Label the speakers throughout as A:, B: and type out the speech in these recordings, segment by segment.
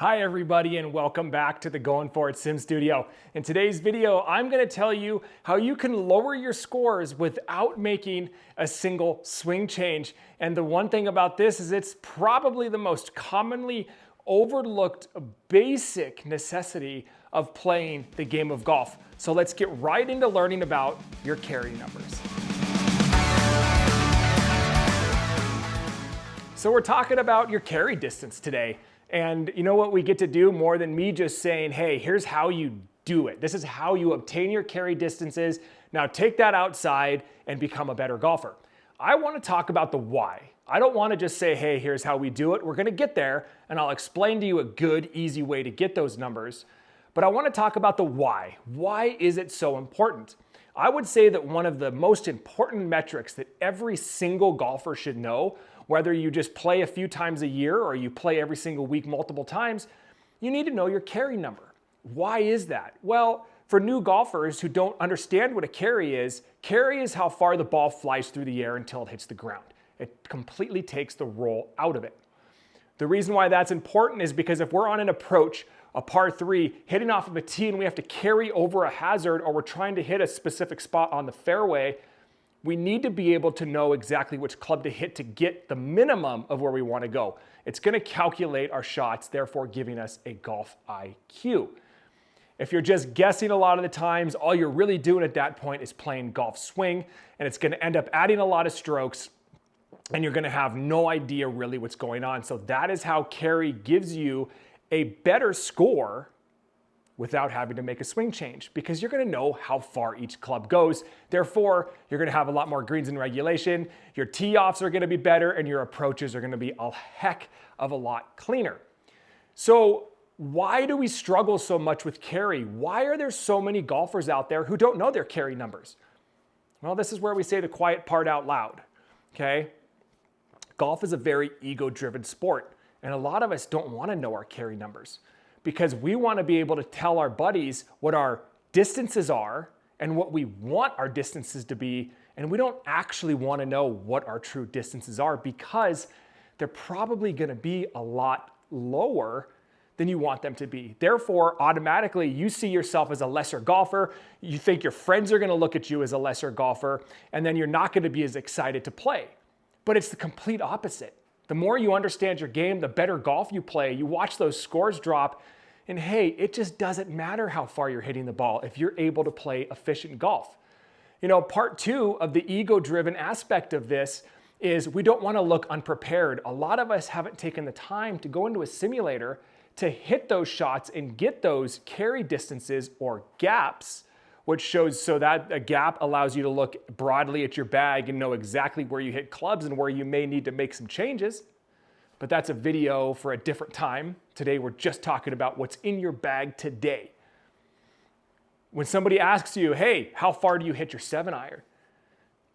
A: Hi everybody and welcome back to the Going For It Sim Studio. In today's video, I'm going to tell you how you can lower your scores without making a single swing change. And the one thing about this is it's probably the most commonly overlooked basic necessity of playing the game of golf. So let's get right into learning about your carry numbers. So we're talking about your carry distance today. And you know what we get to do more than me just saying, hey, here's how you do it. This is how you obtain your carry distances. Now take that outside and become a better golfer. I want to talk about the why. I don't want to just say, hey, here's how we do it. We're going to get there and I'll explain to you a good, easy way to get those numbers. But I want to talk about the why. Why is it so important? I would say that one of the most important metrics that every single golfer should know, whether you just play a few times a year or you play every single week multiple times, you need to know your carry number. Why is that? Well, for new golfers who don't understand what a carry is how far the ball flies through the air until it hits the ground. It completely takes the roll out of it. The reason why that's important is because if we're on an approach, a par 3, hitting off of a tee and we have to carry over a hazard or we're trying to hit a specific spot on the fairway, we need to be able to know exactly which club to hit to get the minimum of where we want to go. It's going to calculate our shots, therefore giving us a golf IQ. If you're just guessing a lot of the times, all you're really doing at that point is playing golf swing, and it's going to end up adding a lot of strokes, and you're going to have no idea really what's going on. So that is how carry gives you a better score without having to make a swing change, because you're going to know how far each club goes. Therefore, you're going to have a lot more greens in regulation, your tee-offs are going to be better, and your approaches are going to be a heck of a lot cleaner. So why do we struggle so much with carry? Why are there so many golfers out there who don't know their carry numbers? Well, this is where we say the quiet part out loud, okay? Golf is a very ego-driven sport, and a lot of us don't want to know our carry numbers, because we want to be able to tell our buddies what our distances are and what we want our distances to be, and we don't actually want to know what our true distances are because they're probably going to be a lot lower than you want them to be. Therefore, automatically, you see yourself as a lesser golfer, you think your friends are going to look at you as a lesser golfer, and then you're not going to be as excited to play. But it's the complete opposite. The more you understand your game, the better golf you play. You watch those scores drop, and hey, it just doesn't matter how far you're hitting the ball if you're able to play efficient golf. You know, part 2 of the ego-driven aspect of this is we don't want to look unprepared. A lot of us haven't taken the time to go into a simulator to hit those shots and get those carry distances or gaps, which shows so that a gap allows you to look broadly at your bag and know exactly where you hit clubs and where you may need to make some changes. But that's a video for a different time. Today, we're just talking about what's in your bag today. When somebody asks you, hey, how far do you hit your 7-iron?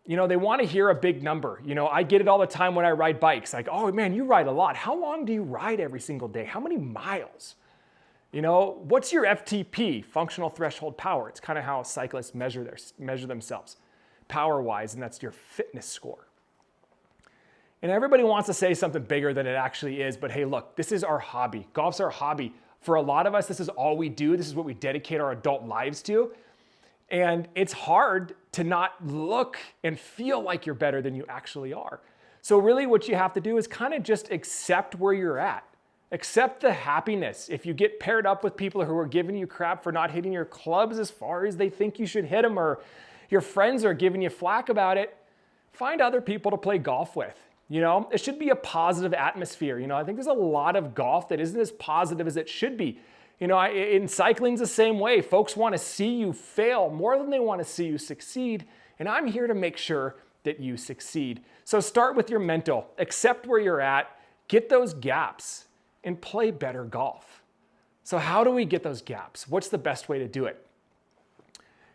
A: You know, they want to hear a big number. You know, I get it all the time when I ride bikes. Like, oh man, you ride a lot. How long do you ride every single day? How many miles? You know, what's your FTP, functional threshold power? It's kind of how cyclists measure themselves power-wise, and that's your fitness score. And everybody wants to say something bigger than it actually is, but hey, look, this is our hobby. Golf's our hobby. For a lot of us, this is all we do. This is what we dedicate our adult lives to. And it's hard to not look and feel like you're better than you actually are. So really what you have to do is kind of just accept where you're at. Accept the happiness. If you get paired up with people who are giving you crap for not hitting your clubs as far as they think you should hit them, or your friends are giving you flack about it, find other people to play golf with. You know, it should be a positive atmosphere. You know, I think there's a lot of golf that isn't as positive as it should be. You know, in cycling's the same way. Folks want to see you fail more than they want to see you succeed. And I'm here to make sure that you succeed. So start with your mental. Accept where you're at. Get those gaps and play better golf. So how do we get those gaps? What's the best way to do it?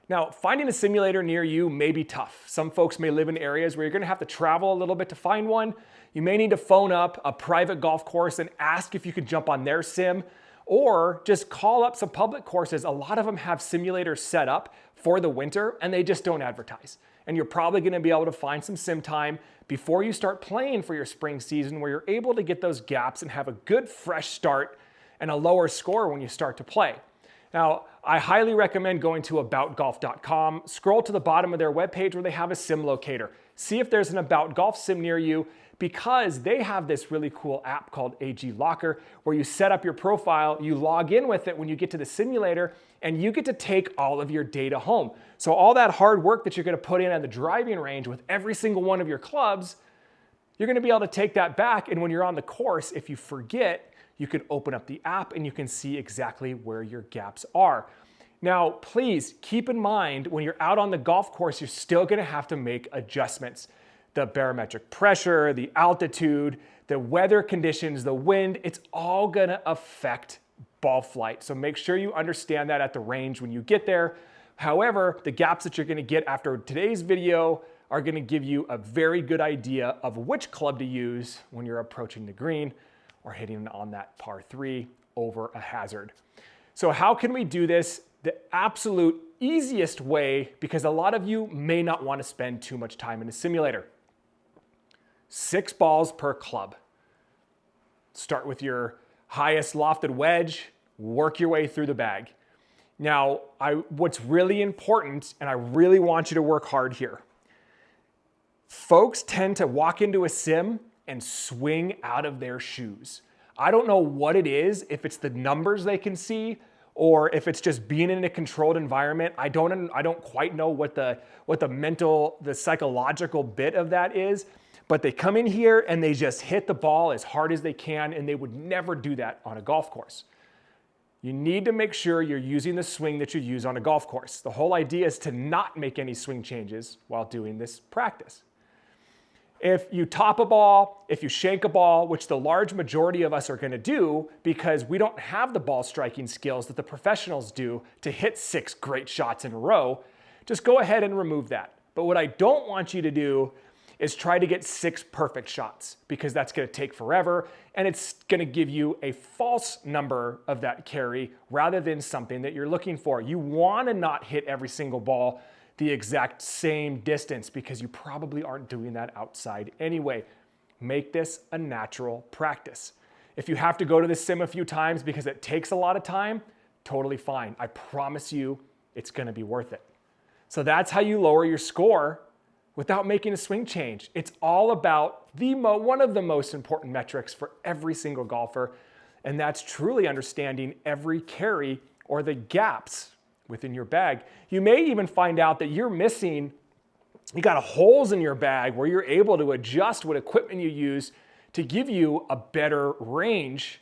A: Now, finding a simulator near you may be tough. Some folks may live in areas where you're going to have to travel a little bit to find one. You may need to phone up a private golf course and ask if you can jump on their sim, or just call up some public courses. A lot of them have simulators set up for the winter and they just don't advertise. And you're probably going to be able to find some sim time before you start playing for your spring season where you're able to get those gaps and have a good fresh start and a lower score when you start to play. Now, I highly recommend going to aboutgolf.com, scroll to the bottom of their webpage where they have a sim locator. See if there's an About Golf sim near you, because they have this really cool app called AG Locker where you set up your profile, you log in with it when you get to the simulator, and you get to take all of your data home. So all that hard work that you're gonna put in at the driving range with every single one of your clubs, you're gonna be able to take that back, and when you're on the course, if you forget, you can open up the app and you can see exactly where your gaps are. Now, please keep in mind when you're out on the golf course, you're still gonna have to make adjustments. The barometric pressure, the altitude, the weather conditions, the wind, it's all gonna affect ball flight. So make sure you understand that at the range when you get there. However, the gaps that you're gonna get after today's video are gonna give you a very good idea of which club to use when you're approaching the green or hitting on that par 3 over a hazard. So how can we do this the absolute easiest way, because a lot of you may not want to spend too much time in a simulator? 6 balls per club. Start with your highest lofted wedge, work your way through the bag. Now, what's really important, and I really want you to work hard here, folks tend to walk into a sim and swing out of their shoes. I don't know what it is, if it's the numbers they can see or if it's just being in a controlled environment. I don't quite know what the mental, the psychological bit of that is, but they come in here and they just hit the ball as hard as they can, and they would never do that on a golf course. You need to make sure you're using the swing that you use on a golf course. The whole idea is to not make any swing changes while doing this practice. If you top a ball, if you shank a ball, which the large majority of us are gonna do because we don't have the ball striking skills that the professionals do to hit 6 great shots in a row, just go ahead and remove that. But what I don't want you to do is try to get 6 perfect shots, because that's gonna take forever and it's gonna give you a false number of that carry rather than something that you're looking for. You wanna not hit every single ball the exact same distance, because you probably aren't doing that outside anyway. Make this a natural practice. If you have to go to the sim a few times because it takes a lot of time, totally fine. I promise you it's gonna be worth it. So that's how you lower your score without making a swing change. It's all about one of the most important metrics for every single golfer, and that's truly understanding every carry or the gaps within your bag. You may even find out that you got holes in your bag where you're able to adjust what equipment you use to give you a better range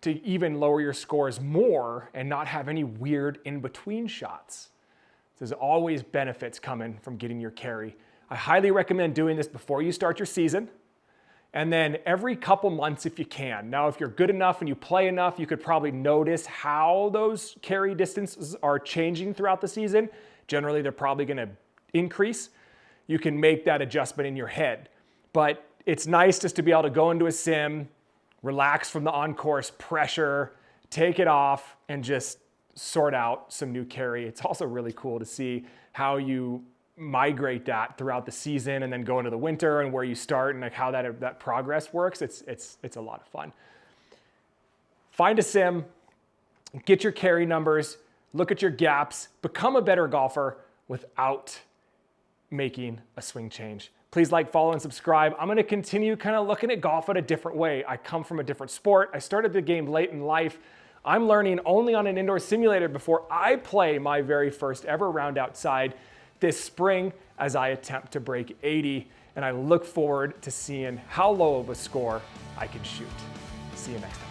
A: to even lower your scores more and not have any weird in-between shots. There's always benefits coming from getting your carry. I highly recommend doing this before you start your season, and then every couple months if you can. Now, if you're good enough and you play enough, you could probably notice how those carry distances are changing throughout the season. Generally, they're probably gonna increase. You can make that adjustment in your head. But it's nice just to be able to go into a sim, relax from the on-course pressure, take it off, and just sort out some new carry. It's also really cool to see how you migrate that throughout the season and then go into the winter and where you start and like how that progress works. It's a lot of fun. Find a sim, get your carry numbers, look at your gaps, become a better golfer without making a swing change. Please like, follow, and subscribe. I'm gonna continue kind of looking at golf in a different way. I come from a different sport. I started the game late in life. I'm learning only on an indoor simulator before I play my very first ever round outside this spring as I attempt to break 80, and I look forward to seeing how low of a score I can shoot. See you next time.